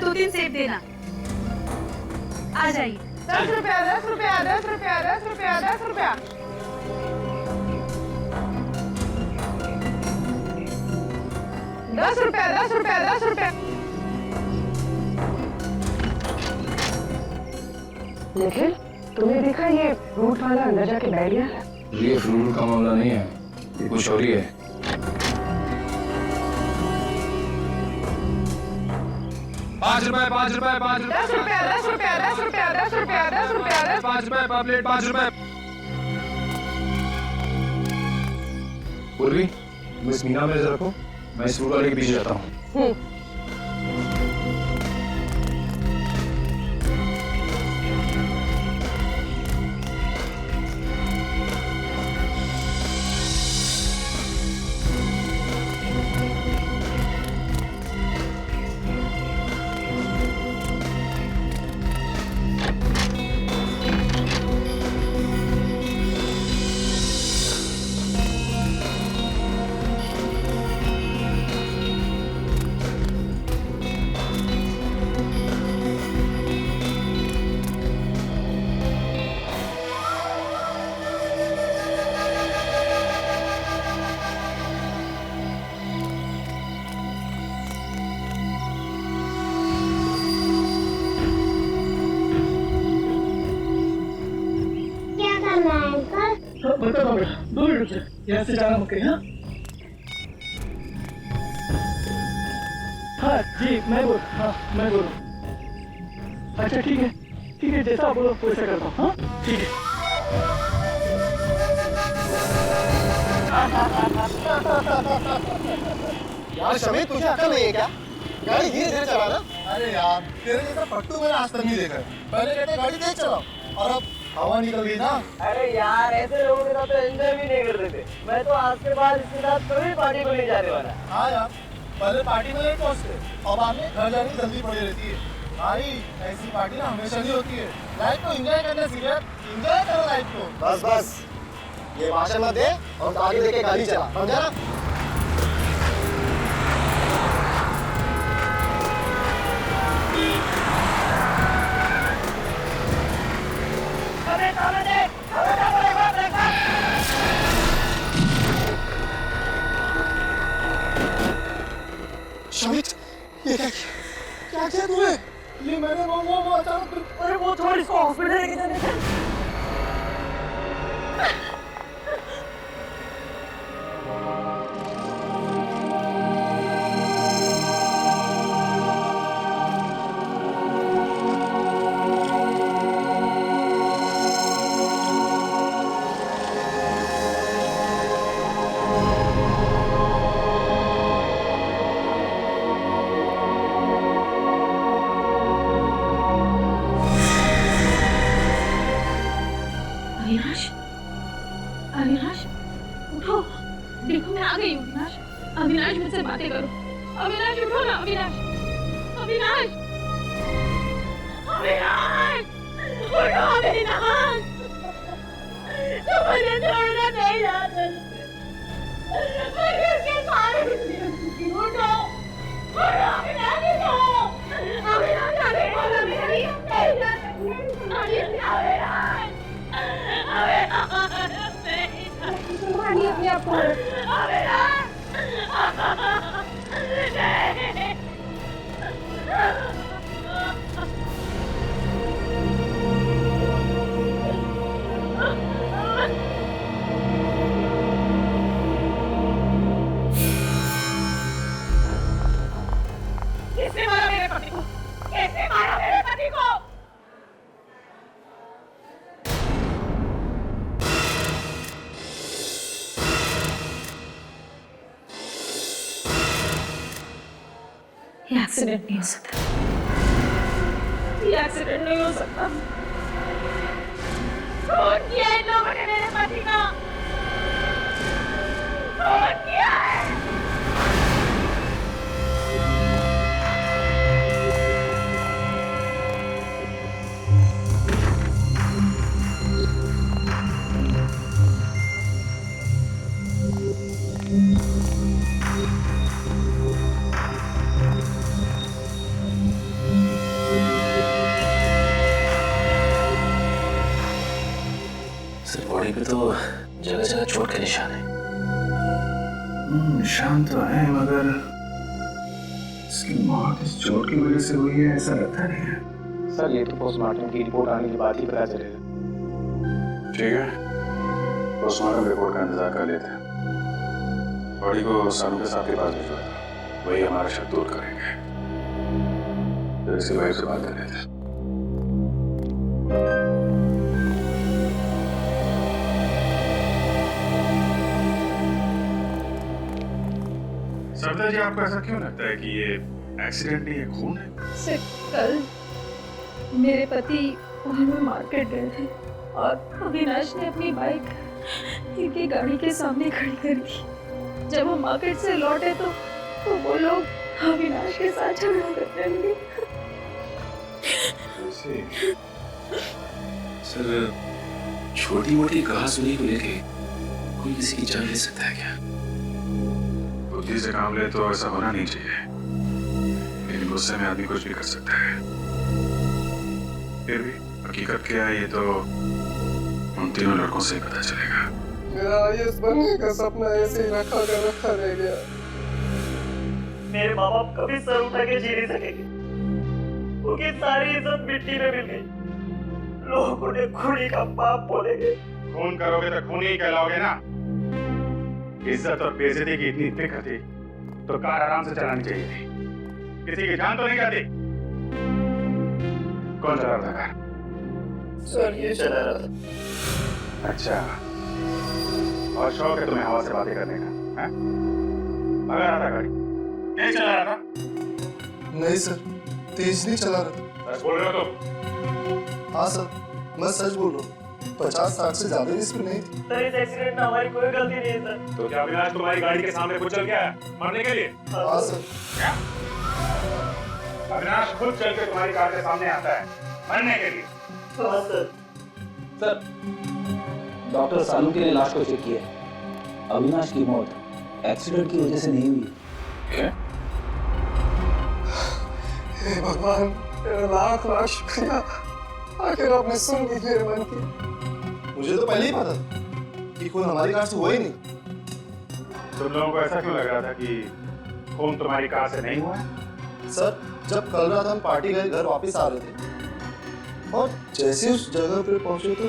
2-3 सेब देना। आ जाइए। 10 रुपया 10 रुपया 10 रुपया 10 रुपया 10 रुपया 10 रुपया 10 रुपया 10 रुपया। निखिल, तुमने देखा ये फ्रूट वाला अंदर जाके बैठ गया? ये फ्रूट का मामला नहीं है, ये कुछ और ही है। ₹5 ₹5 ₹5 10 रुपया 10 रुपया 10 रुपया 10 रुपया 10 रुपया 10 ₹5 पर प्लेट ₹5। पूर्वी, मिस मीना में नजर रखो, मैं इस फ्रूट वाले के पीछे जाता हूँ। बता दो बेटा, 2 मिनट से यहाँ से जाना मुझे। हाँ जी, मैं बोल। अच्छा ठीक है, जैसा आप बोलो वैसा करता हूँ। हाँ ठीक है। यार शमी, तुझे अकल नहीं है क्या? गाड़ी धीरे धीरे चलाना। अरे यार, तेरे जैसा पट्टू मैंने आज तक नहीं देखा है। पहले कहते गाड़ी तेज चलाओ, और अब हवा निकल गई ना। अरे यार, ऐसे लोगों के साथ तो एंजॉय भी नहीं करते थे। मैं तो आज के बाद इसके साथ कभी पार्टी को नहीं जाने वाला। हाँ यार, पहले पार्टी में लेट पहुंचते, अब आगे घर जाने की जल्दी पड़ी रहती है। भाई, ऐसी पार्टी ना हमेशा नहीं होती है। लाइफ को एंजॉय करना सीखिए, एंजॉय करो लाइफ को। बस ये भाषण मत दे और आगे देके गाड़ी चला, समझा ना? शमित, ये क्या किया तूने? ये मैंने वो अचानक। अरे वो छोड़, इसको हॉस्पिटल लेके जाने थे। अविनाश, उठो। देखो मैं आ गई हूँ। अविनाश, अविनाश मुझसे बातें करो। अविनाश उठो ना। अविनाश, अविनाश, अविनाश, उठो अविनाश। तुम मुझे छोड़ना नहीं चाहते। मैं किसके सहारे जीऊंगी? उठो, उठो अविनाश, उठो। अविनाश, अविनाश, संभालिए अपने आप को। किसने मारा मेरे पति को? किसने मारा मेरे पति को? ये एक्सीडेंट नहीं हो सकता। ये एक्सीडेंट नहीं हो सकता। खून किया है इन लोगों ने मेरे पति का। खून किया है। पे तो जगह जगह चोट के निशान है। निशान तो है मगर इसकी मौत इस चोट की वजह से हुई है ऐसा लगता नहीं है। सर ये तो पोस्टमार्टम की रिपोर्ट आने के बाद ही पता चलेगा। ठीक है, पोस्टमार्टम रिपोर्ट का इंतजार कर लेते हैं। बॉडी को सानू के साथ के पास भिजवा दो, वही हमारा शक दूर करेंगे। फिर इसकी वाइफ से बात कर लेते हैं। सरदार जी, आपको ऐसा क्यों लगता है कि ये एक्सीडेंट नहीं है, खून है? सर, कल मेरे पति वहाँ में मार्केट गए थे और अविनाश ने अपनी बाइक इनकी गाड़ी के सामने खड़ी कर दी। जब हम मार्केट से लौटे तो वो लोग अविनाश के साथ झगड़ा करने लगे। सर, छोटी मोटी कहासुनी को लेके कोई किसी की जान ले सकता है क्या? बुद्धि से काम ले तो ऐसा होना नहीं चाहिए, लेकिन गुस्से में आदमी कुछ भी कर सकता है। फिर भी हकीकत क्या है ये तो उन तीनों लड़कों से ही पता चलेगा। मेरा आईएएस बनने का सपना ऐसे ही रखा रह गया। मेरे माँ बाप कभी सर उठा के जी नहीं सकेंगे, उनकी सारी इज्जत मिट्टी में मिल गई। लोग उन्हें खूनी का बाप बोलेंगे। खून करोगे तो खूनी ही कहलाओगे ना। इज्जत और बेइज्जती की इतनी फिक्र थी तो कार आराम से चलानी चाहिए थी, किसी की जान तो नहीं जाती। कौन चला रहा था कार? सर ये चला रहा था। अच्छा, और शौक है तुम्हें हवा से बातें करने का? हैं? भगा रहा था गाड़ी? नहीं चला रहा था? नहीं सर, तेज नहीं चला रहा। सच बोल रहे हो तुम? हाँ सर, मैं सच बोल रहा हूँ। 50-60 से ज्यादा स्पीड नहीं थी। सर इस एक्सीडेंट में हमारी कोई गलती नहीं है सर। तो क्या अविनाश तुम्हारी गाड़ी के सामने खुद चल गया मरने के लिए? हाँ सर। क्या? अविनाश खुद चल के तुम्हारी कार के सामने आता है मरने के लिए? हाँ सर। सर, डॉक्टर सानू के लिए लाश को चेक किया। अविनाश की मौत एक्सीडेंट की वजह से नहीं हुई। क्या? हे भगवान, तेरा लाख लाख शुक्रिया। आखिर आपने सुन ली मेरे मन की। मुझे तो पहले ही पता था कि खून हमारी कार से हुआ ही नहीं। तुम लोगों को ऐसा क्यों लग रहा था कि खून तुम्हारी कार से नहीं हुआ? सर, जब कल रात हम पार्टी गए घर वापस आ रहे थे और जैसे उस जगह पे पहुंचे तो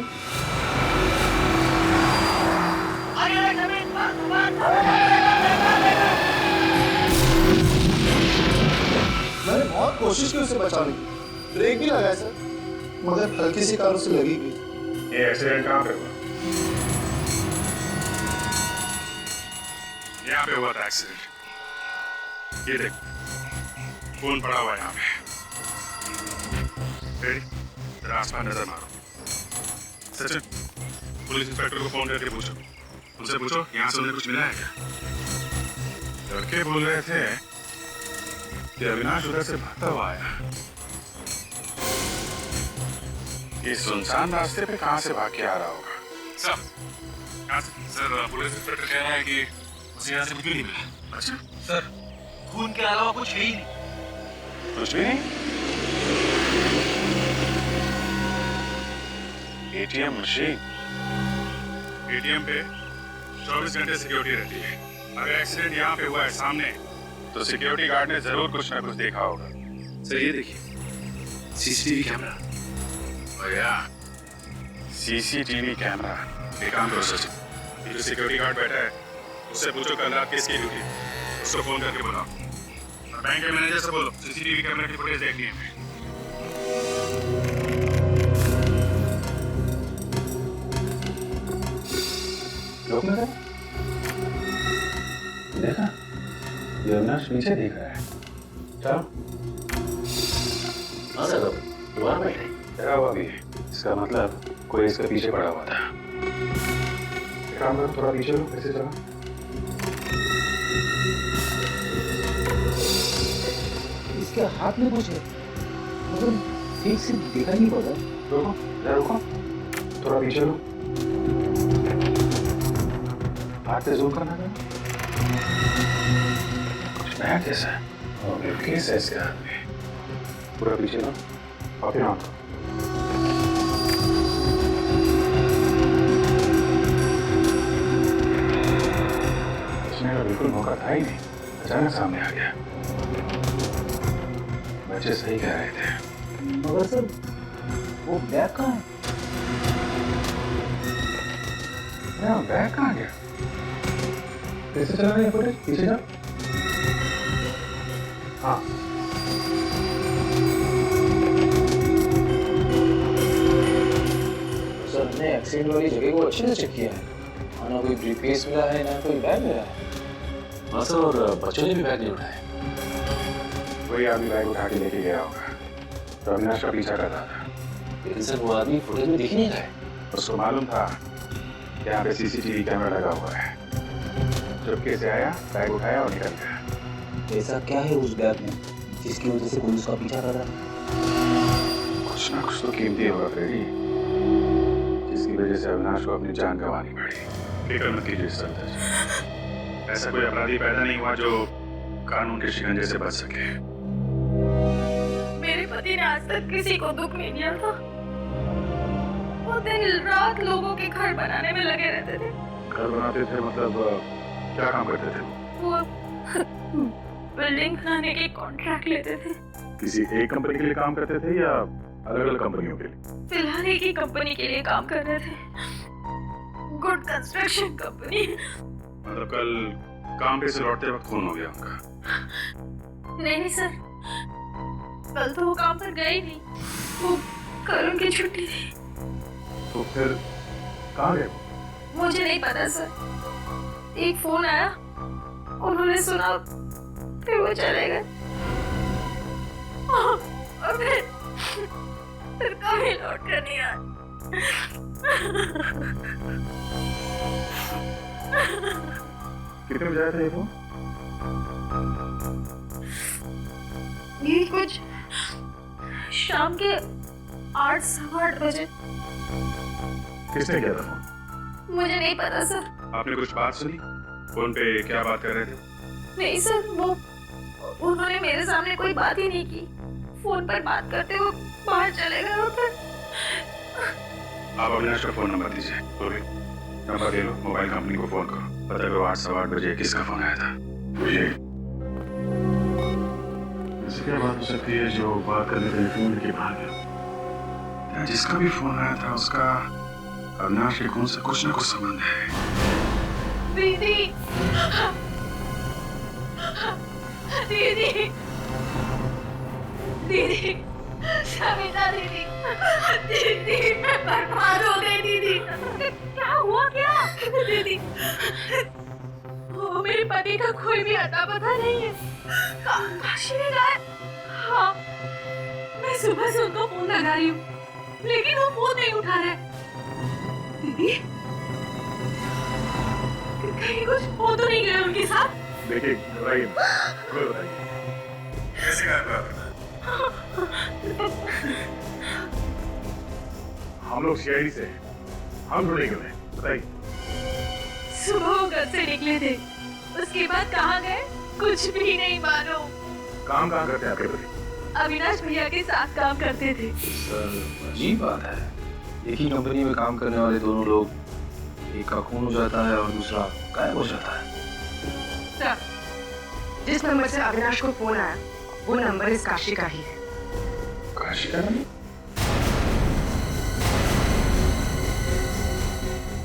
मैंने बहुत कोशिश की उसे बचाने की, ब्रेक भी लगाया सर, मगर हल्की सी कार उसे लगी गई। ये एक्सीडेंट कहाँ पे हुआ? यहाँ पे हुआ था एक्सीडेंट। ये देख, खून पड़ा हुआ है यहाँ पे। जरा आसपास नजर मारो। सचिन, पुलिस इंस्पेक्टर को फोन करके पूछो, उनसे पूछो यहाँ से उन्हें कुछ मिला है क्या? लड़के बोल रहे थे कि अविनाश उधर से भागता हुआ आया। इस सुनसान रास्ते पे कहाँ से भाग के आ रहा होगा? सर, पुलिस इंस्पेक्टर कह रहा है कि उसे यहाँ से कुछ भी नहीं मिला। अच्छा सर, खून के अलावा कुछ है ही नहीं। कुछ भी नहीं? एटीएम मशीन, एटीएम पे 24 घंटे सिक्योरिटी रहती है। अगर एक्सीडेंट यहाँ पे हुआ है सामने तो सिक्योरिटी गार्ड ने जरूर कुछ ना कुछ देखा होगा। सर ये देखिए, सीसीटीवी कैमरा। भैया, सीसीटीवी कैमरा। एक काम करो सचिन, ये जो सिक्योरिटी गार्ड बैठा है उससे पूछो कल रात किसकी ड्यूटी, उसको फोन करके बुलाओ। और बैंक के मैनेजर से बोलो सीसीटीवी कैमरा की फुटेज देखनी है। लोग नजर देखा, ये अविनाश नीचे देख रहा है। चलो हाँ सर, दोबारा बैठे डरा हुआ भी है, इसका मतलब कोई इसके पीछे पड़ा हुआ था। एक काम करो, थोड़ा पीछे लो, ऐसे चलो। इसके हाथ में कुछ है, मगर ठीक से देखा नहीं पड़ा। रुको, जरा रुको, थोड़ा पीछे लो। हाथ से जूम करना था। कुछ नया केस है और केस है इसके हाथ में। पूरा पीछे लो और फिर ऑन करो। कोई मौका था ही नहीं, अचानक सामने आ गया। बच्चे सही कह रहे थे। मगर सर वो बैग कहाँ है? बैग कहाँ गया? कैसे चला रही है फुटेज? पीछे जाओ। हाँ, सर हमने एक्सीडेंट वाली जगह को अच्छे से चेक किया है। ना कोई ब्रीफकेस मिला है, ना कोई बैग मिला है। हाँ सर, और बच्चों ने भी बैग नहीं उठाए। वही आदमी बैग उठा के लेके गया होगा। तो अविनाश का पीछा कर रहा था। लेकिन सर वो आदमी फुटेज में दिख ही नहीं रहा है। उसको मालूम था यहाँ पे सीसीटीवी कैमरा लगा हुआ है। चुपके से आया, बैग उठाया और निकल गया। ऐसा क्या है उस बैग में जिसकी वजह से कोई उसका पीछा कर रहा है? कुछ ना कुछ तो कीमती होगा फ्रेडी, जिसकी वजह से अविनाश को अपनी जान गंवानी पड़ी। फिक्र मत कीजिए सर, ऐसा कोई अपराधी पैदा नहीं हुआ जो कानून के शिकंजे से बच सके। मेरे पति ने आज तक किसी को दुख नहीं दिया था। वो दिन रात लोगों के घर बनाने में लगे रहते थे। घर बनाते थे मतलब क्या काम करते थे? वो बिल्डिंग बनाने के कॉन्ट्रैक्ट लेते थे। किसी एक कंपनी के लिए काम करते थे या अलग अलग कंपनियों के लिए? फिलहाल एक ही कंपनी के लिए काम कर रहे थे, गुड कंस्ट्रक्शन कंपनी। मतलब कल काम पे से लौटते वक्त खून हो गया उनका? नहीं सर, कल तो वो काम पर गए ही नहीं। वो कल उनकी छुट्टी थी। तो फिर कहाँ गए? मुझे नहीं पता सर, एक फोन आया, उन्होंने सुना, फिर वो चले गए। और फिर कभी लौट कर नहीं आए। कितने बजे आया था ये फोन? ये कुछ शाम के 8 सवा 8 बजे। किसने किया था फोन? मुझे नहीं पता सर। आपने कुछ बात सुनी? फोन पे क्या बात कर रहे थे? नहीं सर, उन्होंने मेरे सामने कोई बात ही नहीं की। फोन पर बात करते हुए बाहर चले गए। और फिर आप अविनाश का फोन नंबर दीजिए। बोलिए, नंबर दे लो, मोबाइल कंपनी को फोन करो, पता करो 8 सवा 8 बजे किसका फोन आया था। मुझे ऐसी क्या बात हो सकती है जो बात करने के लिए फोन के बाहर गया? जिसका भी फोन आया था उसका अविनाश के खून से कुछ ना कुछ संबंध है। दीदी, दीदी, दीदी, सविता दीदी, दीदी, मैं बर्बाद हो गई दीदी। क्या हुआ क्या? दीदी, वो मेरे पति का कोई भी अता पता नहीं है। काशी में गए। हाँ, मैं सुबह से उनको फोन लगा रही हूँ, लेकिन वो फोन नहीं उठा रहे। दीदी, कहीं कुछ हो तो नहीं गया उनके साथ? देखिए, घबराइए मत, कैसे गायब हुआ? हम लोग सीआईडी से हैं, हम ढूंढेंगे उन्हें, बताइए। सुबह वो घर से निकले थे, उसके बाद कहाँ गए कुछ भी नहीं मालूम। काम कहाँ करते हैं आपके पति? अविनाश भैया के साथ काम करते थे। सर अजीब बात है, एक ही कंपनी में काम करने वाले दोनों लोग, एक का खून हो जाता है और दूसरा गायब हो जाता है। सर, जिस नंबर से अविनाश को फोन आया वो नंबर इस काशी का ही है। काशी का नंबर?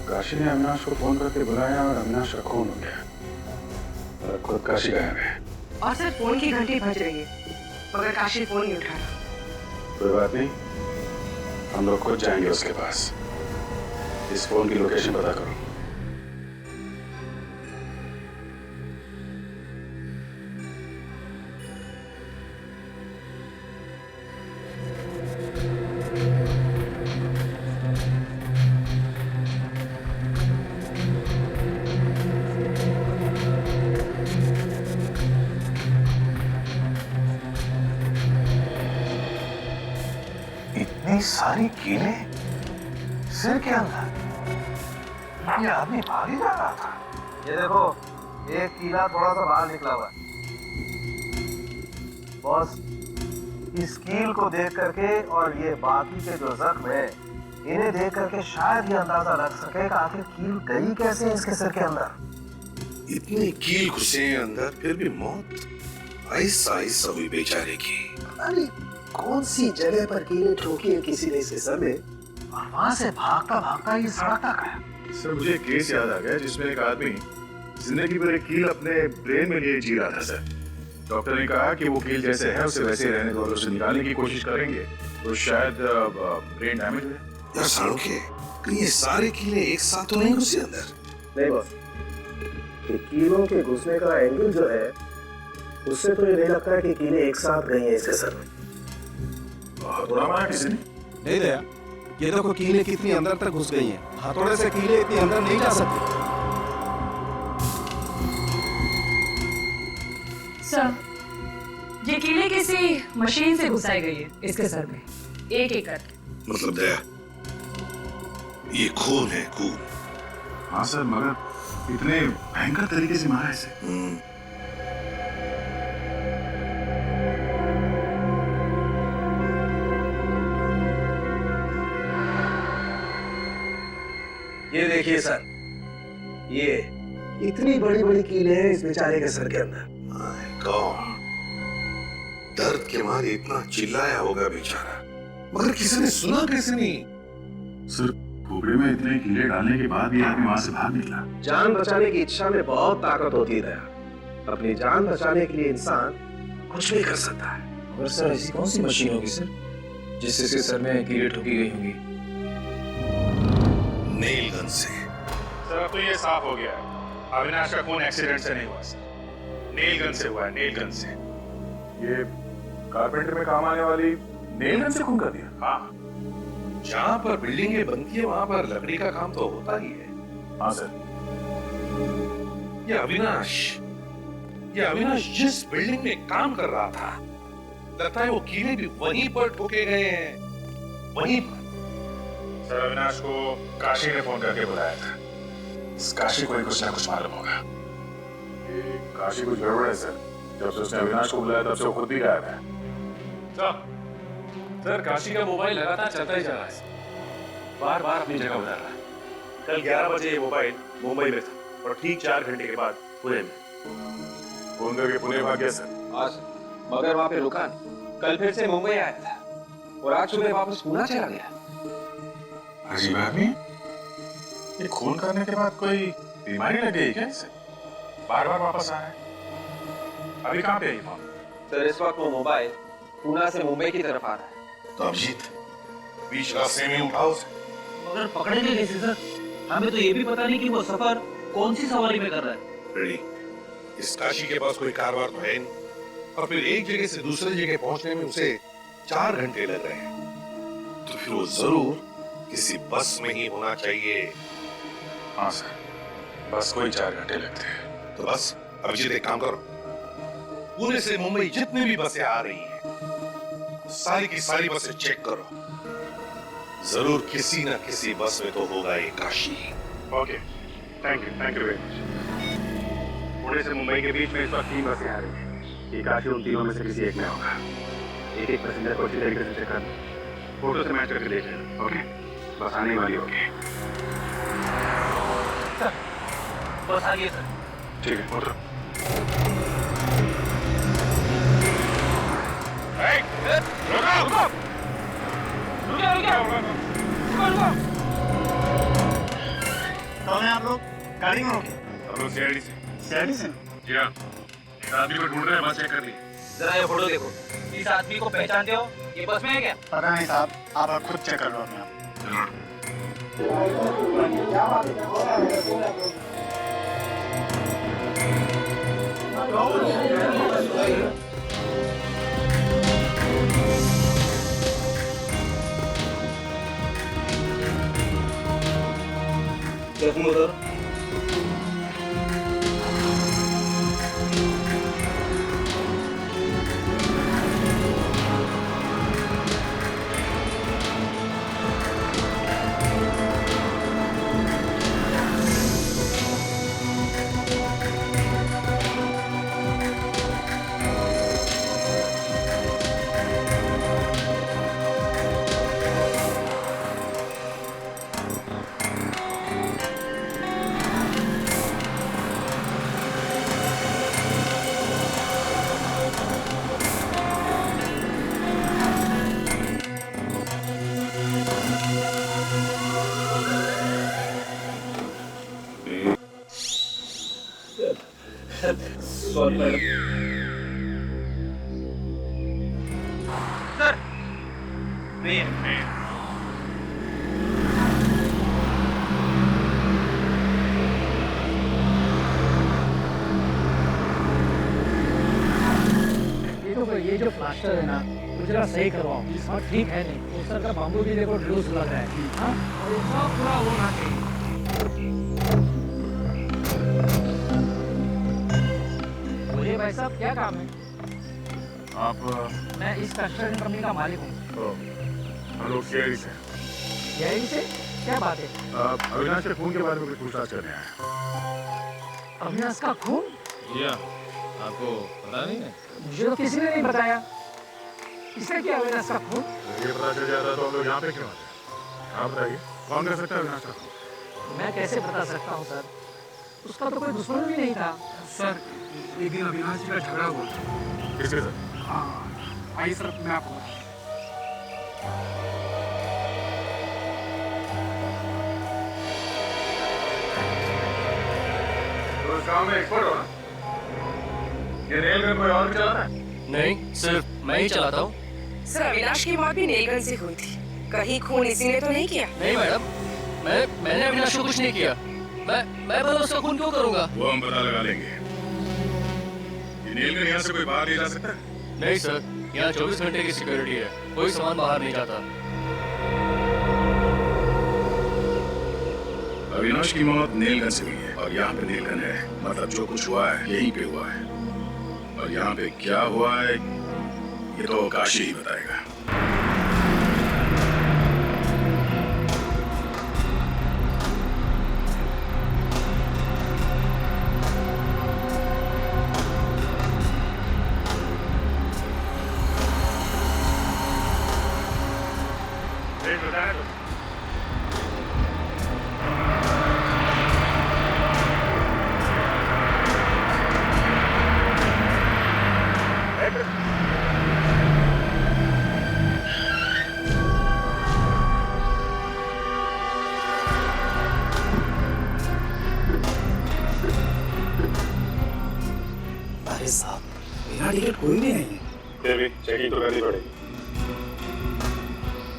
काशी ने अविनाश को फोन करके बुलाया और अविनाश का खून हो गया और खुद काशी गायब है। और सर फोन की घंटी बज रही है मगर काशी फोन नहीं उठा रहा। कोई बात नहीं, हम लोग खुद जाएंगे उसके पास। इस फोन की लोकेशन पता करो। इतनी सारी कीलें सिर के अंदर, ये आदमी भाग ही जा रहा था। ये देखो, एक कीला थोड़ा सा बाहर निकला हुआ है। बॉस, इस कील को देख करके और ये बाकी के जो जख्म है इन्हें देख करके शायद ये अंदाजा लग सके कि आखिर कील गई कैसे इसके सिर के अंदर। इतने कील घुसे हैं अंदर, फिर भी मौत आहिस्ता आहिस्ता हुई बेचारे की। अरे कौन सी जगह पर कीलें ठोकी है किसी ने इसके सर में, और वहां से भागता भागता ये सड़क तक आया। सर मुझे एक केस याद आ गया जिसमें एक आदमी जिंदगी भर एक कील अपने ब्रेन में लिए जी रहा था सर। डॉक्टर ने कहा कि वो कील जैसे है उसे वैसे ही रहने दो, और उसे निकालने की कोशिश करेंगे तो शायद ब्रेन डैमेज हो जाए। यार सालुके, कहीं ये सारे कीले एक साथ तो नहीं घुसे अंदर? नहीं बॉस, ये कीलों के घुसने का एंगल जो है उससे तो ये नहीं लगता है कि कीलें एक साथ गई हैं इसके सर में। हथौड़ा मारा किसी ने? नहीं दया, ये देखो कीलें कितनी अंदर तक घुस गई हैं। हथौड़े से कीलें इतनी अंदर नहीं जा सकती। सर, ये कीले किसी मशीन से घुसाई गई है इसके सर में, एक एक करके। मतलब दया, ये खून है, खून। हाँ सर, मगर इतने भयंकर तरीके से मारा इसे। ये देखिए सर, ये इतनी बड़ी बड़ी कीलें हैं इस बेचारे के सर के अंदर। माय गॉड, दर्द के मारे इतना चिल्लाया होगा बेचारा, मगर किसी ने सुना कैसे नहीं? सर खोपड़ी में इतने कीले डालने के बाद भी आदमी वहां से बाहर निकला। जान बचाने की इच्छा में बहुत ताकत होती है दया। अपनी जान बचाने के लिए इंसान कुछ भी कर सकता है। और सर ऐसी कौन सी मशीन होगी सर जिससे इसके सर में कीलें ठोकी गई होंगी? नेल गन से। सर अब तो ये साफ हो गया है, अविनाश का खून एक्सीडेंट से नहीं हुआ सर, नेल गन से हुआ है, नेल गन से। ये कारपेंटर में काम आने वाली नेल गन से खून कर दिया? हाँ। जहां पर बिल्डिंगें बनती है वहां पर लकड़ी का काम तो होता ही है। हाँ सर। ये अविनाश जिस बिल्डिंग में काम कर रहा था, लगता है वो कीले भी वहीं पर ठोके गए हैं, वहीं पर। सर अविनाश को काशी ने फोन करके बुलाया था। इस काशी को ही कुछ ना कुछ मालूम होगा। ये काशी कुछ गड़बड़ है सर, जब से उसने अविनाश को बुलाया तब से वो खुद भी गायब है। सर काशी का मोबाइल लगातार चलता ही जा रहा है, बार बार अपनी जगह बदल रहा है। कल 11 बजे ये मोबाइल मुंबई में था और ठीक 4 घंटे के बाद पुणे में। फोन करके पुणे भाग गया सर। आज मगर वहां पे रुका नहीं, कल फिर से मुंबई आया था और आज सुबह वापस पुणे चला गया। अजीब आदमी, ये खून करने के बाद कोई बीमारी लग गई क्या इसे? बार बार वापस आ रहा है। अभी कहाँ पे है ये फोन? सर इस वक्त वो मोबाइल पुणे से मुंबई की तरफ आ रहा है। तो अभिजीत बीच रास्ते में उठाओ उसे। मगर पकड़ेंगे कैसे सर? हमें तो ये भी पता नहीं कि वो सफर कौन सी सवारी में कर रहा है। रेडी, इस काशी के पास कोई कारवार तो है नहीं, और फिर एक जगह से दूसरी जगह पहुंचने में उसे 4 घंटे लग रहे हैं, तो फिर वो जरूर किसी बस में ही होना चाहिए। हाँ सर, बस कोई 4 घंटे लगते हैं। तो बस अभिजीत एक काम करो, पुणे से मुंबई जितनी भी बसें आ रही हैं सारी की सारी बसें चेक करो, जरूर किसी ना किसी बस में तो होगा ये Kashi. Okay, thank you very much. Pune से मुंबई के बीच में इस वक्त 3 बसें आ रही हैं। ये काशी उन तीनों में से किसी एक में होगा। एक एक पैसेंजर को अच्छी तरीके से चेक कर लो, फोटो से मैच करके देख लेना। ओके, बस आने वाली होगी। सर बस आ गई सर। ठीक है, उतरो। कौन है आप लोग? गाड़ी में हो क्या? हम लोग सीआईडी से। सीआईडी से? जी हाँ, एक आदमी को ढूंढ रहे हैं, बस चेक कर ली। जरा ये फोटो देखो, इस आदमी को पहचानते हो? ये बस में है क्या? पता नहीं साहब, आप खुद चेक कर लो अपने आप। देखो उधर सॉरी मैडम। सर नहीं ये जो प्लास्टर है ना वो जरा सही करवाओ। हाँ ठीक है नहीं वो सर का बाम्बू भी देखो लूज लग रहा है। हाँ और ये सब पूरा होना चाहिए। बोलिए भाई साहब क्या काम है? आप मैं इस कंस्ट्रक्शन कंपनी का मालिक हूँ। हम लोग सीआईडी से यही से क्या बात है? अविनाश के खून के बारे में कुछ पूछताछ करने आए। अविनाश का खून? जी हाँ, आपको पता नहीं है? मुझे तो किसी ने नहीं बताया। किसने किया अविनाश का खून? ये पता चल जाता तो हम लोग यहाँ पे क्यों आते? आप बताइए कौन कर सकता है अविनाश का खून? मैं कैसे बता सकता हूँ सर? उसका तो कोई दुश्मन भी नहीं था। सर एक दिन अविनाश जी का झगड़ा हुआ। किसके साथ? आइए सर मैं आपको तो इस काम में एक्सपर्ट हो ना? ये नेल गन कोई और भी चलाता है? नहीं, सिर्फ मैं ही चलाता हूँ। सर अविनाश की मौत भी नेल गन से हुई थी। कहीं खून इसी ने तो नहीं किया? नहीं मैडम, मैंने अविनाश को कुछ नहीं किया। मैं भला उसका खून क्यों करूँगा? वो हम पता लगा लेंगे। ये नेल गन यहाँ से कोई बाहर ले जा सकता है? नहीं सर, यहाँ 24 घंटे की सिक्योरिटी है, कोई सामान बाहर नहीं जाता। अविनाश की मौत नेल गन से हुई है और यहाँ पे नेल गन है, मतलब जो कुछ हुआ है यहीं पे हुआ है। और यहाँ पे क्या हुआ है ये तो काशी ही बताएगा। साहब बिना टिकट कोई भी नहीं है। फिर भी चेकिंग तो करनी पड़ेगी।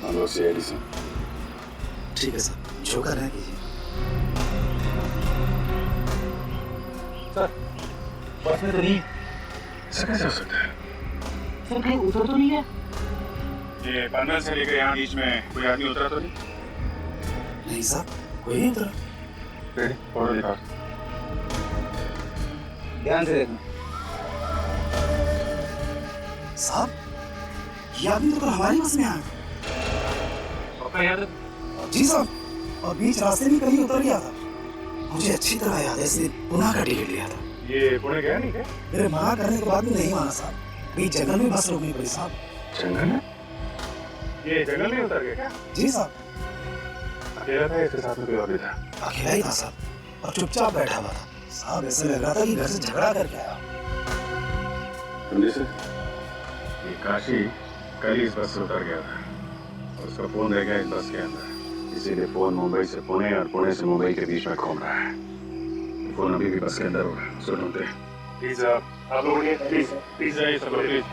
हम लोग सीआईडी से। ठीक है सर, जो करना है कीजिए। सर बस में तो नहीं। ऐसा कैसे हो सकता है? सर कहीं उतर तो नहीं है? ये पनवेल से लेकर यहाँ बीच में कोई आदमी उतरा तो नहीं? नहीं साहब कोई नहीं उतरा। फिर फोटो दिखा। ध्यान से देखना। साहब ये आदमी तो हमारी बस में आया। पक्का याद है? जी साहब, और बीच रास्ते में कहीं उतर गया था। मुझे अच्छी तरह याद है, इसलिए पुणे का टिकट लिया था। ये पुणे गया नहीं क्या? मेरे मना करने के बाद भी नहीं माना साहब। बीच जंगल में बस रोकनी पड़ी साहब। जंगल में? ये जंगल में उतर गया क्या? जी साहब। अकेला था, इसके साथ में कोई और भी था? अकेला ही था साहब और चुपचाप बैठा हुआ था। साहब ऐसे लग रहा था कि घर से झगड़ा करके आया। समझे सर? ये काशी कल ही इस बस से उतर गया था और उसका फोन रह गया इस बस के अंदर। इसीलिए फोन मुंबई से पुणे और पुणे से मुंबई के बीच में घूम रहा है। फोन अभी भी बस के अंदर होगा। सुनते प्लीज आप लोग प्लीज जाइए सब लोग प्लीज।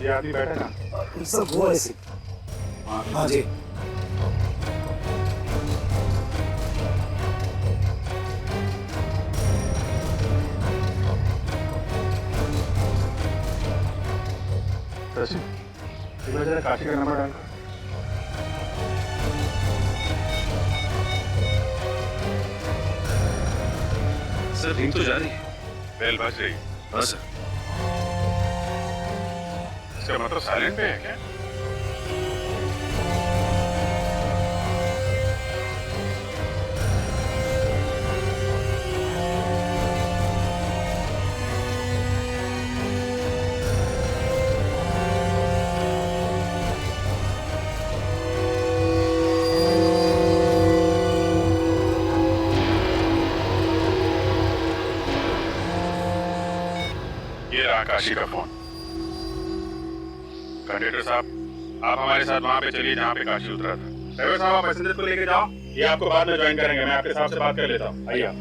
ये आदमी बैठा ना? सब वो ऐसे। हाँ जी। सचिन, जरा काशी का नंबर डाल। सर रिंग तो जा रही है। बेल बज रही है। हाँ सर। इसका मतलब साइलेंट पे है क्या? ये रहा काशी का फोन। कंडक्टर साहब, आप हमारे साथ वहाँ पे चलिए जहाँ पे काशी उतरा था। ड्राइवर साहब, आप पैसेंजर को लेके जाओ, ये आपको बाद में ज्वाइन करेंगे। मैं आपके साहब से बात कर लेता हूँ, आइए आप।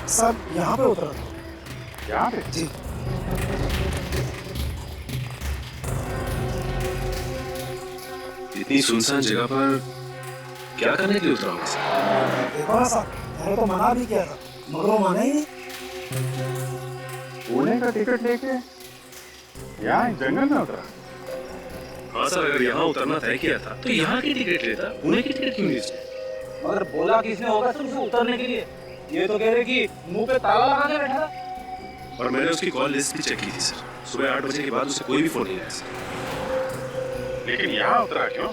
सब यहाँ पे उतरा था। यहाँ पे? जी। इतनी सुनसान जगह पर क्या करने के लिए उतरा हूँ? देखो ना साहब, मैंने तो मना भी किया था मगर वो माना ही नहीं। पुणे का टिकट लेके यहाँ जंगल में उतरा? हाँ सर, अगर यहाँ उतरना तय किया था तो यहाँ की टिकट लेता, पुणे की टिकट क्यों लीजिए? मगर बोला किसने होगा सर उसे उतरने के लिए? ये तो कह रहे कि मुंह पे ताला लगा के बैठा था। और मैंने उसकी कॉल लिस्ट भी चेक की थी सर। सुबह 8 बजे के बाद उसे कोई भी फोन नहीं आया सर। लेकिन यहाँ उतरा क्यों?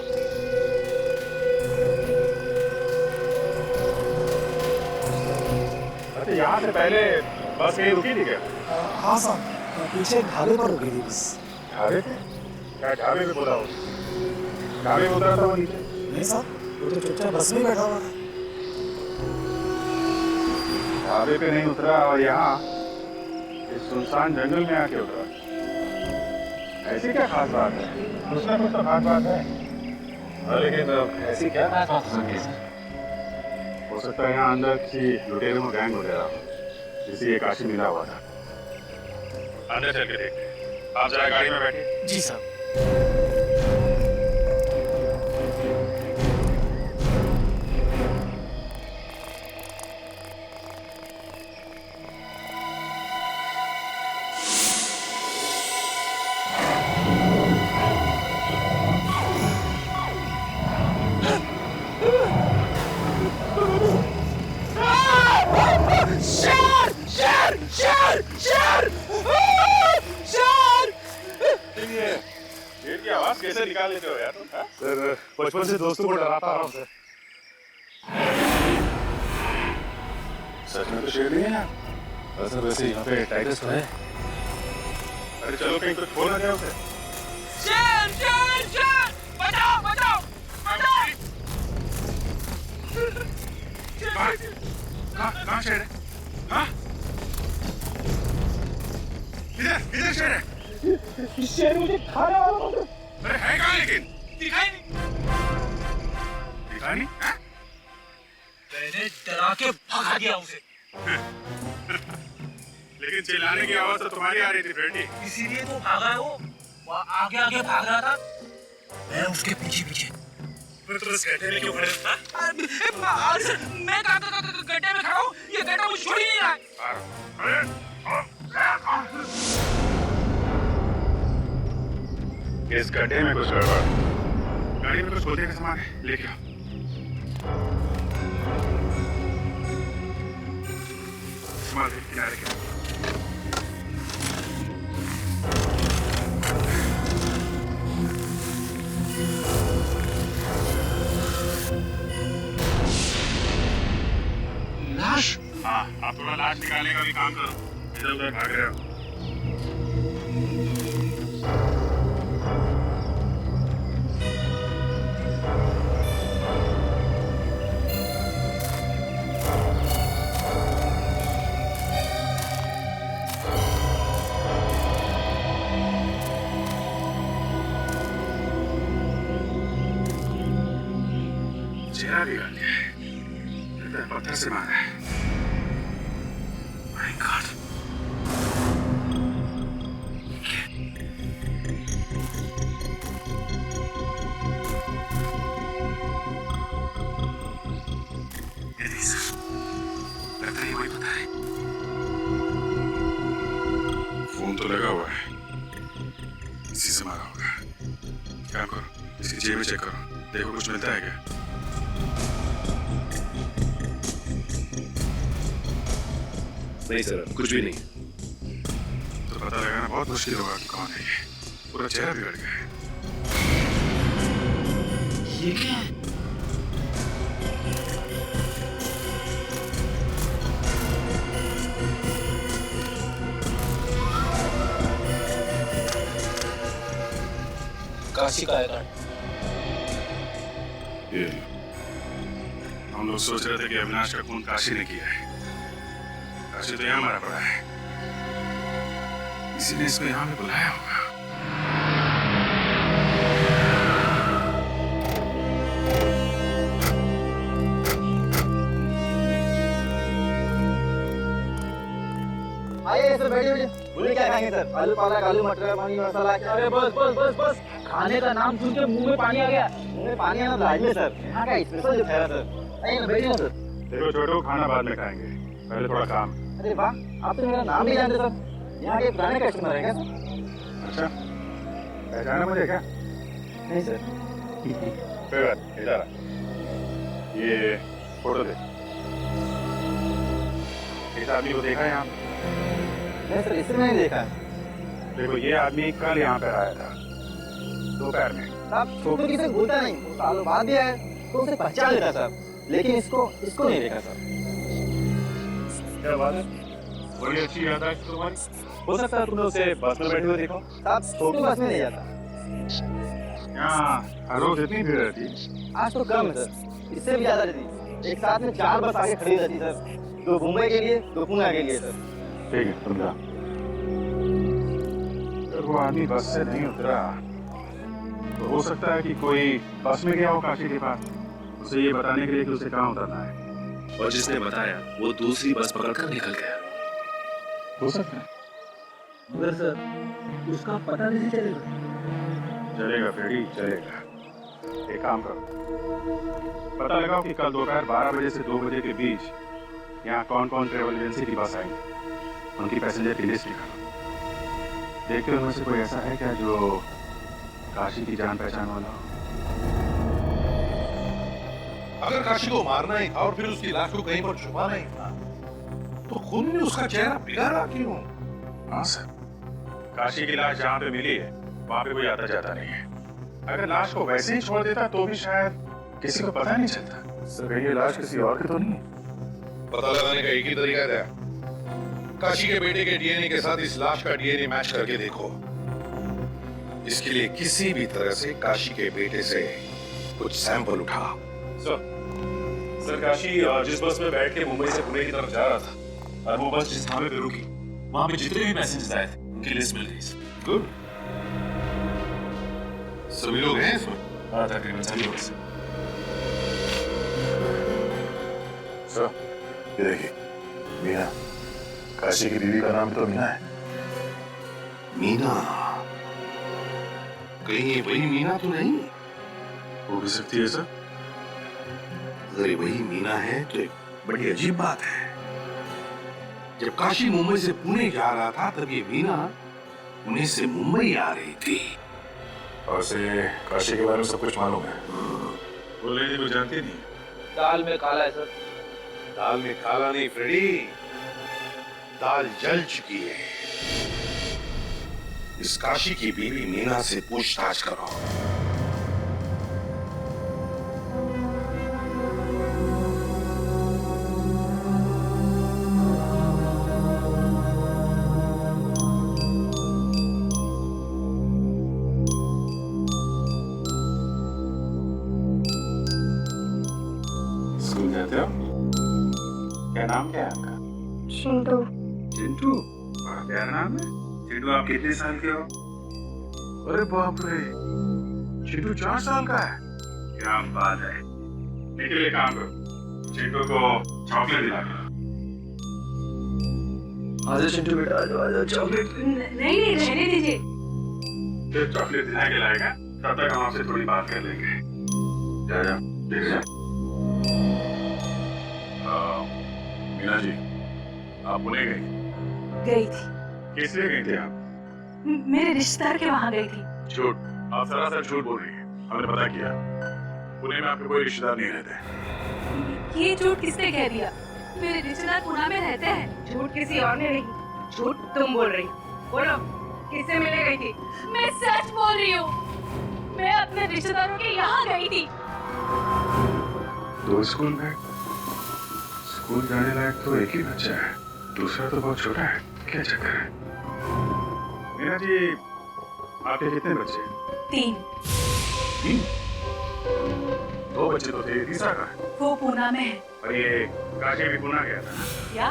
अच्छा, यहाँ से पहले बस कहीं रुकी थी क्या? हाँ साहब, पीछे एक ढाबे पर रुकी थी बस। ढाबे पे? क्या ढाबे पे बोला हो? ढाबे पे उतरा था वो नीचे? नहीं साहब, वो तो चुपचाप बस में बैठा हुआ था। ढाबे पे नहीं उतरा और यहाँ इस सुनसान जंगल में आके उतरा। ऐसी क्या खास बात है? कुछ ना कुछ तो खास बात है। लेकिन ऐसी क्या खास बात हो सकती है? हो सकता है यहाँ अंदर किसी लुटेरों गैंग वगैरह जिसे ये काशी मिला हुआ था। अंदर चल के देखते हैं। आप जरा गाड़ी में बैठिए। जी साहब। शेर की आवाज कैसे निकाल लेते हो यार तुम? सर, बचपन से दोस्तों को डराता रहा हूँ सर। सच में तो शेर नहीं है यार। सर वैसे यहाँ पे टाइगर्स तो है। अरे चलो कहीं कुछ हो ना जाए उसे। शेर शेर शेर, बचाओ बचाओ बचाओ। कहाँ शेर है? हाँ? इधर शेर है। शेर मुझे खाने वाला बोल रहा। अरे है कहाँ लेकिन? दिखाई नहीं। दिखाई नहीं? हाँ? मैंने डरा के भगा दिया उसे। लेकिन चिल्लाने की आवाज तो तुम्हारी आ रही थी फ्रेंडी। इसीलिए तो भागा है वो आगे आगे भाग रहा था, मैं उसके पीछे पीछे। फिर तुम इस गड्ढे में क्यों खड़े थे? मैं गड्ढे में खड़ा हूँ, ये गड्ढा मुझे छोड़ ही नहीं रहा है। इस गड्ढे में कुछ गड़बड़। गाड़ी में कुछ खोलने का सामान है, लेके आओ। सामान किनारे के। लाश? हाँ, आप थोड़ा लाश निकालने का भी काम करो। इधर उधर भाग रहे हो। चेहरा बिगाड़ दिया है। लगता है पत्थर से मारा है। My God. ये देखिए सर, लगता है वही पता है। फोन तो लगा हुआ है, इसी से मारा होगा। काम करो, इसकी जेब में चेक करो, देखो कुछ मिलता है क्या? नहीं सर, कुछ भी नहीं। तो पता लगाना बहुत मुश्किल होगा कि कौन है ये। पूरा चेहरा बिगड़ गया है। ये क्या है? काशी काशी का है ये हम लोग सोच रहे थे कि अविनाश का खून काशी ने किया है। काशी तो यहाँ मारा पड़ा है, इसी ने इसको यहाँ पे बुलाया होगा। आइए सर, बैठिए बैठिए। बोलिए क्या खाएंगे सर? आलू पालक, आलू मटर, पनीर मसाला क्या? अरे बस बस बस बस, खाने का नाम सुन के मुंह में पानी आ गया। मुंह में पानी आना लाजमी सर, यहाँ का स्पेशल जो ठहरा सर। आइए ना, बैठिए ना सर। देखो छोटू, खाना बाद में खाएंगे, पहले थोड़ा काम। अरे वाह, आप तो मेरा नाम नहीं जानते सर। यहाँ के पुराने कस्टमर है क्या सर? अच्छा, पहचाना मुझे क्या? नहीं सर। कोई बात नहीं, इधर आ। ये फोटो दे। इस आदमी को देखा है यहाँ? नहीं सर, इसे मैंने देखा। देखो, ये आदमी कल यहाँ पे आया था दोपहर में। आप छोटू किसे भूलता नहीं, वो सालों बाद भी आया तो उसे पहचान लेता सर, लेकिन इसको नहीं देखा सर। क्या बात है, बड़ी अच्छी याद है तुम्हारी। हो सकता है तुमने उसे बस में बैठे हुए देखो। साहब, छोटू बस में नहीं जाता। यहाँ हर रोज इतनी भीड़ रहती है? आज तो कम है सर, इससे भी ज्यादा रहती। एक साथ में 4 बस आगे खड़ी रहती सर, 2 मुंबई के लिए, 2 पुणे के लिए सर। ठीक है, तुम जाओ। अगर वो आदमी बस से नहीं उतरा तो हो सकता है कि कोई बस में गया हो काशी के पास, उसे ये बताने के लिए कि उसे कहाँ उतरना है, और जिसने बताया वो दूसरी बस पकड़कर निकल गया। हो सकता है। मगर सर, उसका पता नहीं चलेगा। चलेगा फ्रेडी, चलेगा। एक काम करो, पता लगाओ कि कल दोपहर 12 बजे से 2 बजे के बीच यहाँ कौन कौन ट्रेवल एजेंसी की बस आई, उनकी पैसेंजर की लिस्ट निकालो। देखते हो उनमें से कोई ऐसा है क्या जो काशी की जान पहचान वाला हो? अगर काशी को मारना ही था और फिर उसकी लाश को कहीं पर छुपाना ही था, तो खून ने उसका चेहरा बिगाड़ा क्यों? हाँ सर, काशी की लाश जहाँ पे मिली है वहाँ पे कोई आता जाता नहीं है। अगर लाश को वैसे ही छोड़ देता तो भी शायद किसी को पता नहीं चलता। सर, कहीं ये लाश किसी और की तो नहीं है? पता लगाने का एक ही तरीका है, काशी के बेटे के डीएनए के साथ इस लाश का डीएनए मैच करके देखो। इसके लिए किसी भी तरह से काशी के बेटे से कुछ सैंपल उठाओ। सर, काशी जिस बस में बैठ के मुंबई से पुणे की तरफ जा रहा था और वो बस जिस थामे पे रुकी, वहाँ पे जितने भी मैसेजेस आए थे उनकी लिस्ट मिल गई। गुड, सभी लोग हैं इसमें? हाँ, तकरीबन सभी लोग। सर, ये देखिए, मीना, काशी की बीवी का नाम तो मीना है। मीना? कहीं ये वही मीना तो नहीं? हो भी सकती है सर। अगर ये वही मीना है तो एक बड़ी अजीब बात है। जब काशी मुंबई से पुणे जा रहा था तब ये मीना पुणे से मुंबई आ रही थी। और से काशी के बारे में सब कुछ मालूम है? बोल रही थी, कुछ जानती नहीं। दाल में काला है सर। दाल में काला नहीं फ्रेडी, दाल जल चुकी है। इस काशी की बीवी मीना से पूछताछ करो। स्कूल जाते हो? क्या नाम क्या है आपका? चिंटू। चिंटू? क्या नाम है? चिंटू, आप कितने साल के हो? अरे बाप रे, चिंटू 4 साल का है। क्या बात है। निकले, काम करो, चिंटू को चॉकलेट दिला दो। आजा चिंटू बेटा, आजा चॉकलेट। नहीं रहने दीजिए। फिर चॉकलेट दिला के लाएगा, तब तक हम आपसे थोड़ी बात कर लेंगे। जा जा, देख जा। मीना जी, आप पुणे गई थी। किस लिए गई थी आप? मेरे रिश्तेदार के वहाँ गई थी। झूठ, आप सरासर झूठ बोल रही हैं। हमने पता किया, पुणे में आपके कोई रिश्तेदार नहीं रहते। ये झूठ किसने कह दिया? मेरे रिश्तेदार पुणे में रहते हैं। झूठ किसी और ने नहीं, झूठ तुम बोल रही। बोलो, किससे मिलने गई थी? मैं सच बोल रही हूँ, मैं अपने रिश्तेदारों के यहाँ गई थी। दो स्कूल में? स्कूल जाने लायक तो एक ही बच्चा है, दूसरा तो बहुत छोटा है। क्या चक्कर है? मीना जी, आपके कितने बच्चे? 3। 3? 2 बच्चे तो थे, तीसरा कहाँ है? वो पूना में है। और ये काशी भी पुणे गया था। क्या?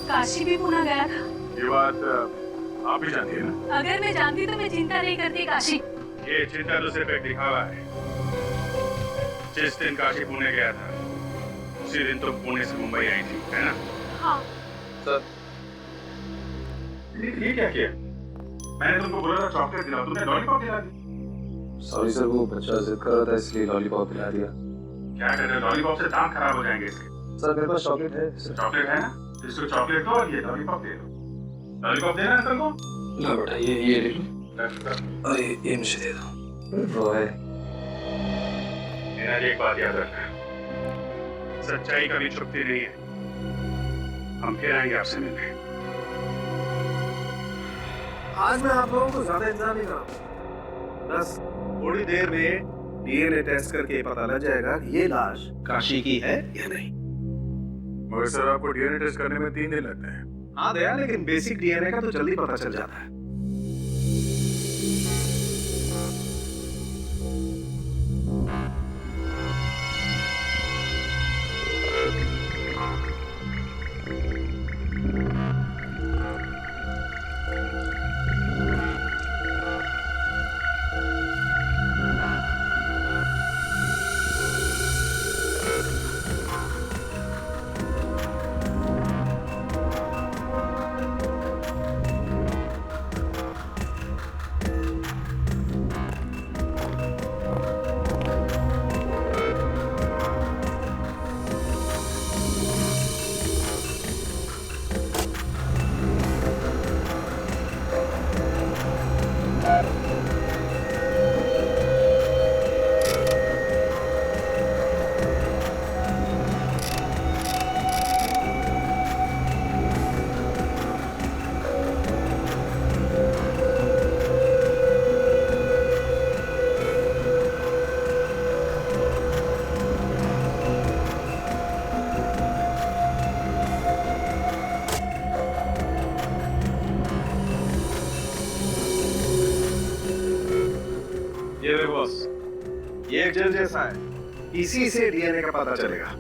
काशी भी पूना गया था? ये बात आप भी जानती है ना? अगर मैं जानती तो मैं चिंता नहीं करती काशी। ये चिंता तो सिर्फ एक दिखावा है। जिस दिन काशी पुणे गया था उसी दिन तो पुणे से मुंबई आई थी, है ना? हाँ। सर ये क्या किया? मैंने तुमको बोला था चॉकलेट दिलाओ, तुमने लॉलीपॉप दिला दी। सॉरी सर, वो बच्चा जिद कर रहा था इसलिए लॉलीपॉप दिला दिया। क्या कर रहे हो? लॉलीपॉप से दांत खराब हो जाएंगे इसके। सर मेरे पास चॉकलेट है। चॉकलेट है ना? इसको चॉकलेट दो और ये लॉलीपॉप दे दो। लॉलीपॉप देना अंकल को? ला बेटा, ये ले लो। अरे ये मुझे दे दो। वो है। एक बात याद रखना, सच्चाई कभी छुपती नहीं है। हम फिर आएंगे आपसे मिलने। आज मैं आप लोगों को ज्यादा इंतजार नहीं करूंगा। बस थोड़ी देर में डीएनए टेस्ट करके पता लग जाएगा कि ये लाश काशी की है या नहीं। मगर सर आपको डीएनए टेस्ट करने में 3 दिन लगते हैं। हाँ दया, लेकिन बेसिक डीएनए का तो जल्दी पता चल जाता है। ये देखो बॉस, ये एक जेल जैसा है, इसी से डीएनए का पता चलेगा।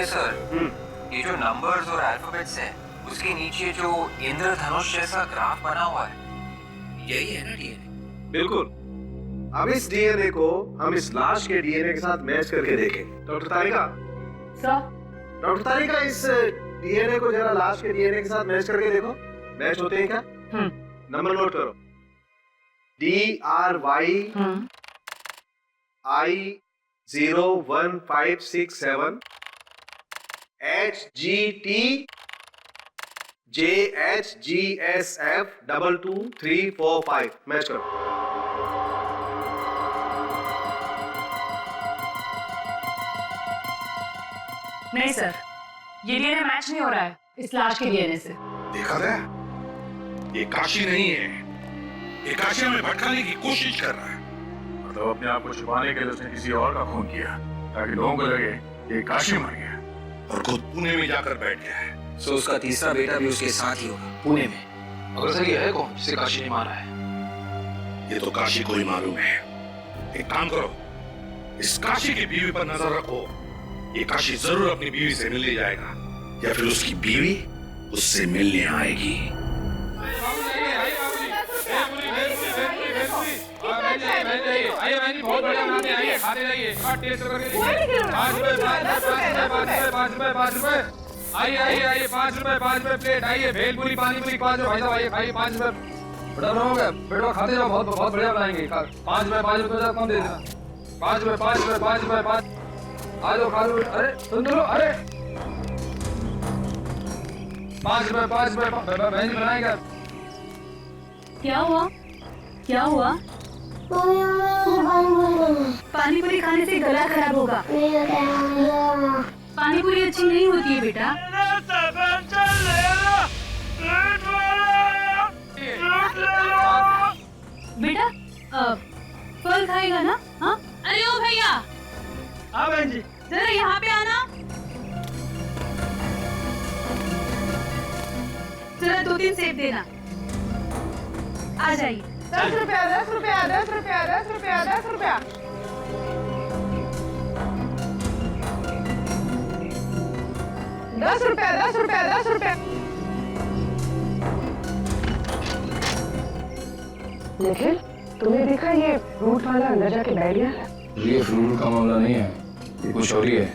सर, ये जो नंबर्स और अल्फाबेट्स है उसके नीचे जो इंद्रधनुष जैसा ग्राफ बना हुआ है, यही है ना डीएनए? बिल्कुल। अब इस डीएनए को हम इस लाश के डीएनए के साथ मैच करके देखें। डॉक्टर तारिका, डॉक्टर तारिका, इस डीएनए को जरा लाश के डीएनए के साथ मैच करके देखो, मैच होते हैं क्या? नंबर नोट करो। DRY I 01567 HGT JHGSF 22345 match करो। नहीं सर, ये डीएनए मैच नहीं हो रहा है इस लाश के डीएनए से। देखा गया, ये काशी नहीं है, ये काशी में भटकाने की कोशिश कर रहा है। मतलब अपने आप को छुपाने के लिए उसने किसी और का खून किया ताकि लोगों को लगे ये काशी मर गया और खुद पुणे में जाकर बैठ गया है। सो उसका तीसरा बेटा भी उसके साथ ही होगा पुणे में। मगर सर ये है कौन जिसे काशी ने मारा है? ये तो काशी को ही मालूम है। एक काम करो, इस काशी की बीवी पर नजर रखो। ये काशी जरूर अपनी बीवी से मिलने जाएगा या फिर उसकी बीवी उससे मिलने आएगी। बहुत बढ़िया बनाते हैं, आइए खाते जाइए, टेस्ट करके देखिए। 5 रुपए। आइए आइए आइए 5 रुपए प्लेट। आइए भेलपुरी पानी पूरी 5 रुपए। भाई साहब आइए खाइए 5 रुपए। बड़ा रहोगे बेटा, खाते जाओ, बहुत बहुत बढ़िया बनाएंगे। 5 रुपए कम दे देना। 5 रुपए 5 आ जाओ खा लो। अरे सुन लो, अरे 5 रुपए बहन जी बनाएगा। क्या हुआ क्या हुआ? पानी पूरी खाने से गला खराब होगा। पानी पूरी अच्छी नहीं होती है बेटा। बेटा फल खाएगा ना? हाँ अरे ओ भैया, हाँ बहन जी, जरा यहाँ पे आना। जरा 2-3 सेब देना। आ जाइए। 10 रुपया 10 रुपया 10 रुपया 10 रुपया 10 रुपया। 10 रुपया 10 रुपया 10 रुपया। निखिल, तुमने देखा ये फ्रूट वाला अंदर जाके बैठ गया? ये फ्रूट का मामला नहीं है, ये कुछ और ही है।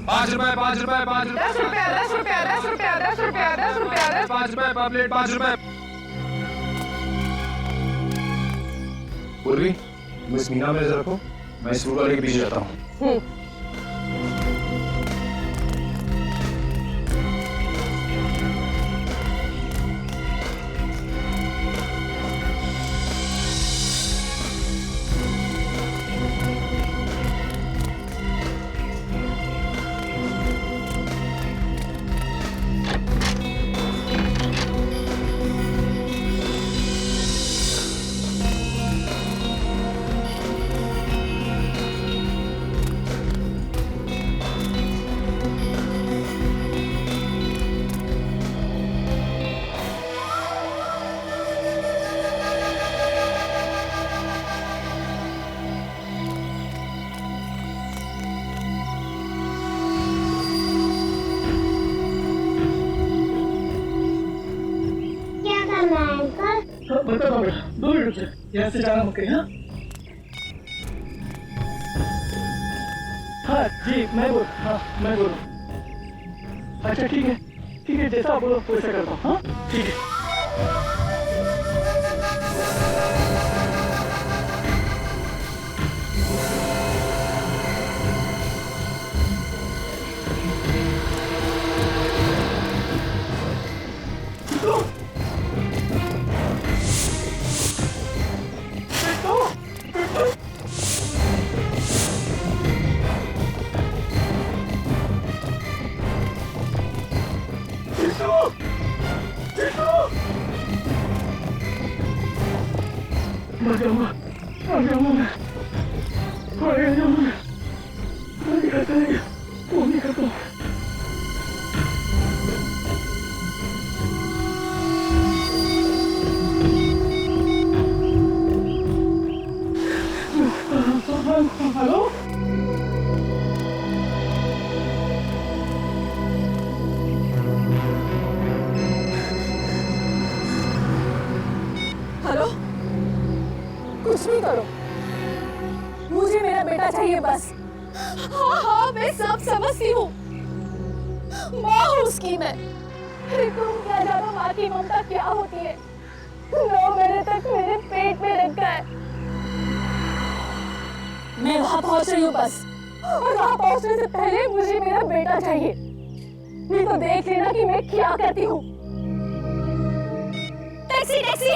पाँच रुपए 10 रुपया 10 रुपया 10 रुपया 10 रुपया 10 रुपया 5 रुपए पर प्लेट 5 रुपए। पूर्वी, मिस मीना में नजर रखो, मैं इस फ्रूट वाले के पीछे जाता हूँ। बताओ बेटा, 2 मिनट से यहाँ से जाना मुझे। हाँ जी, मैं बोलूँ। अच्छा ठीक है, जैसा आप बोलो वैसा करता हूँ। हाँ ठीक है। हेलो, कुछ भी करो, मुझे मेरा बेटा चाहिए बस। हाँ, मैं सब समझती हूँ, माँ हूँ उसकी मैं। तुम क्या जानो माँ की ममता क्या होती है। 9 महीने तक मेरे पेट में रखा है। मैं वहाँ पहुँच रही हूँ बस, और वहाँ पहुँचने से पहले मुझे मेरा बेटा चाहिए। नहीं तो देख लेना कि मैं क्या करती हूँ। टैक्सी।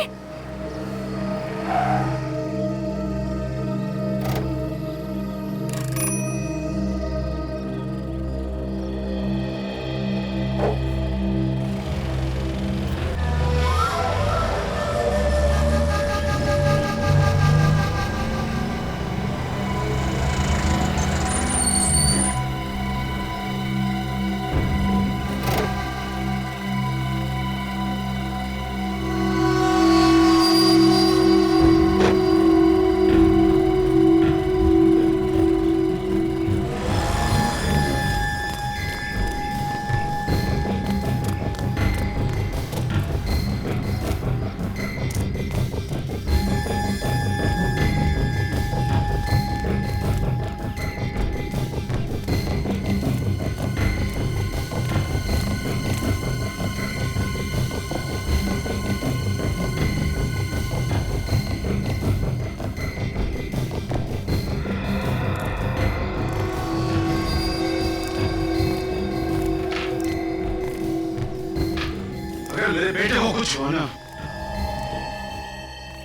अगर मेरे बेटे को कुछ हुआ ना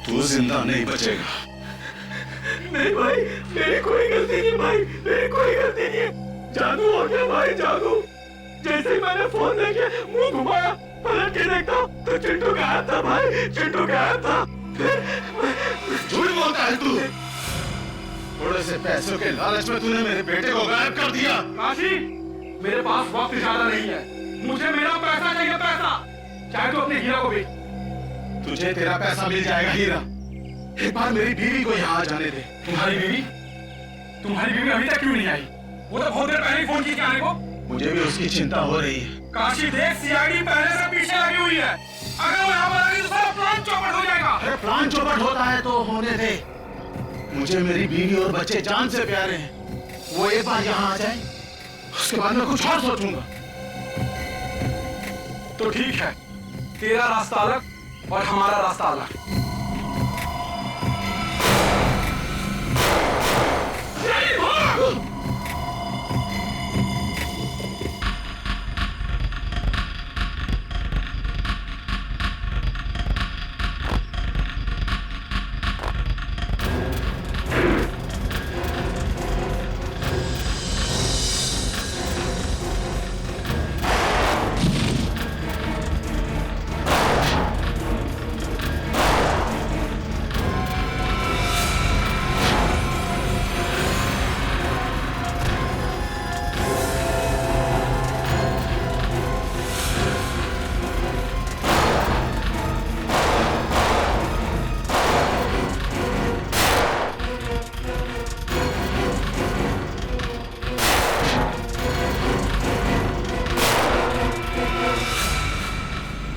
तू जिंदा नहीं बचेगा। नहीं भाई, मेरी कोई गलती नहीं भाई, मेरी कोई गलती नहीं है। जादू हो गया भाई, जादू। जैसे ही मैंने फोन देखे मुंह घुमाया, पलट के देखता तो चिंटू गायब था भाई, चिंटू गायब था। झूठ बोलता है तू। थोड़े से पैसों के लालच में तूने मेरे बेटे को गायब कर दिया। काशी, मेरे पास वक्त ज्यादा नहीं है, मुझे मेरा पैसा चाहिए, पैसा। चाहे तो अपने हीरा को बेच। तुझे तेरा पैसा मिल जाएगा हीरा। एक बार मेरी बीवी को यहाँ आ जाने दे। तुम्हारी बीवी? तुम्हारी बीवी अभी तक क्यों नहीं आई? वो तो बहुत देर पहले ही फोन की आने को। मुझे भी उसकी चिंता हो रही है। काशी देख, सीआईडी पहले से पीछे लगी हुई है। अगर वो यहाँ पर आ गई तो सारा प्लान चौपट हो जाएगा। अरे प्लान चौपट होता है तो होने दे। मुझे मेरी बीवी और बच्चे जान से प्यारे हैं। वो एक बार यहाँ आ जाए, उसके बाद मैं कुछ और सोचूंगा। तो ठीक है, तेरा रास्ता अलग और हमारा रास्ता अलग।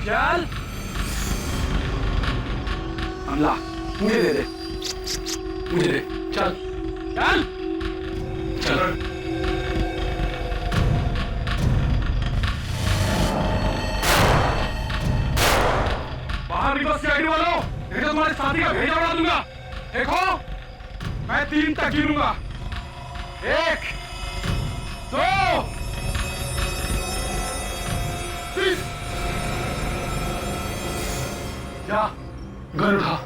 चल, हमला मुझे दे दे, मुझे दे। चल चल चल। बाहर निकलो सीआईडी वालों, नहीं तो तुम्हारे साथी का भेजा उड़ा दूंगा। देखो, मैं 3 तक गिनूंगा। 1 2 3। जा, गन उठा।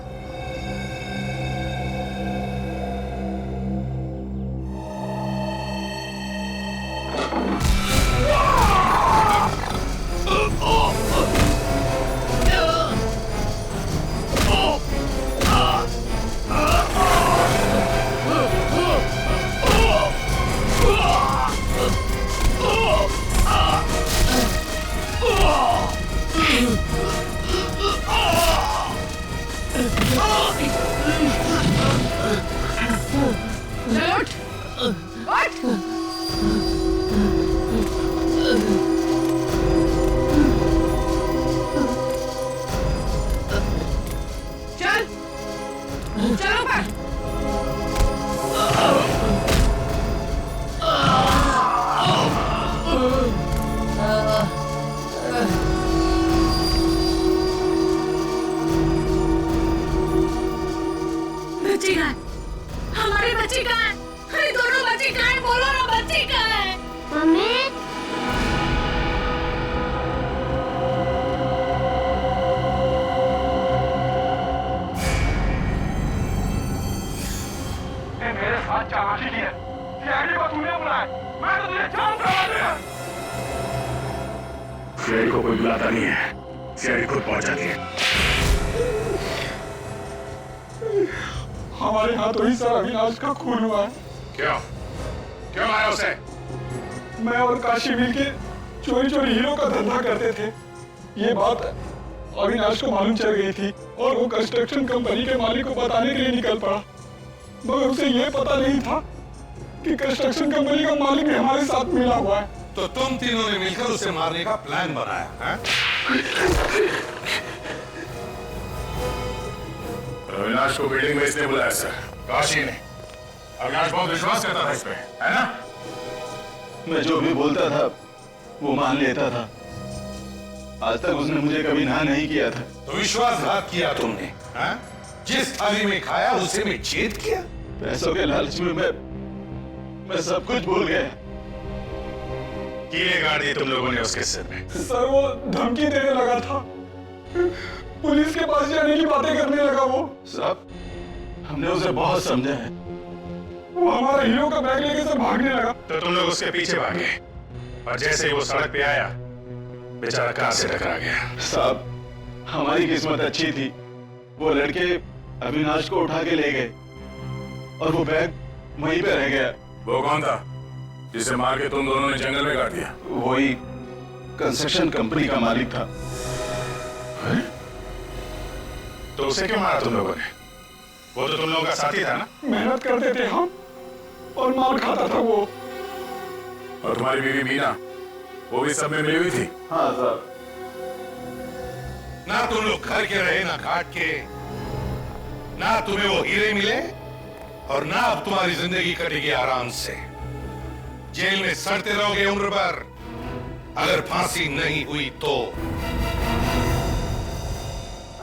बच्ची कहाँ है? हमारी बच्ची कहाँ है? अरे दोनों बच्ची कहाँ है? बोलो ना, बच्ची कहाँ है? मम्मी, मेरे साथ चालाकी की है। सीआईडी को तूने बुलाया, मैं तो तुझे जान से मार दूंगा। सीआईडी को कोई बुलाता नहीं है, सीआईडी खुद पहुंच जाती है। हमारे हाथों ही सर अविनाश का खून हुआ है। क्यों? क्यों मारा उसे? मैं और काशी मिलके चोरी चोरी हीरो का धंधा करते थे। ये बात अविनाश को मालूम चल गई थी और वो कंस्ट्रक्शन कंपनी के मालिक को बताने के लिए निकल पड़ा, मगर उसे ये पता नहीं था कि कंस्ट्रक्शन कंपनी का मालिक भी हमारे साथ मिला हुआ है। तो तुम तीनों ने मिलकर उसे मारने का प्लान बनाया है? अविनाश को बिल्डिंग में इसने बुलाया सर, काशी ने। अविनाश बहुत विश्वास करता था इस पे, है ना? मैं जो भी बोलता था वो मान लेता था। आज तक उसने मुझे कभी ना नहीं किया था। तो विश्वासघात किया तुमने, हाँ? जिस थाली में खाया उसे में छेद किया। पैसों के लालच में मैं सब कुछ भूल गया। कीले गाड़ दिए तुम लोगों ने उसके सिर में। सर वो धमकी देने लगा था पुलिस के पास जाने की बातें करने लगा वो। साहब, हमने उसे बहुत समझा है। वो हमारा हीरो का बैग लेके से भागने लगा। तो तुम लोग उसके पीछे भागे और जैसे ही वो सड़क पे आया बेचारा कार से टकरा गया। साहब, हमारी किस्मत अच्छी थी, वो लड़के अविनाश को उठा के ले गए और वो बैग वहीं पे रह गया। वो कौन था जिसे मार के तुम दोनों ने जंगल में गाड़ दिया? वही कंस्ट्रक्शन कंपनी का मालिक था। तो उसे क्यों मारा तुम लोगों ने? वो तो तुम लोगों का साथी था ना? मेहनत करते थे हम और मार खाता था वो। और तुम्हारी बीवी मीना, वो भी सब में मिली हुई थी? हाँ साहब। ना तुम लोग घर के रहे ना घाट के, ना तुम्हें वो हीरे मिले और ना अब तुम्हारी जिंदगी कटेगी आराम से। जेल में सड़ते रहोगे उम्र भर, अगर फांसी नहीं हुई तो।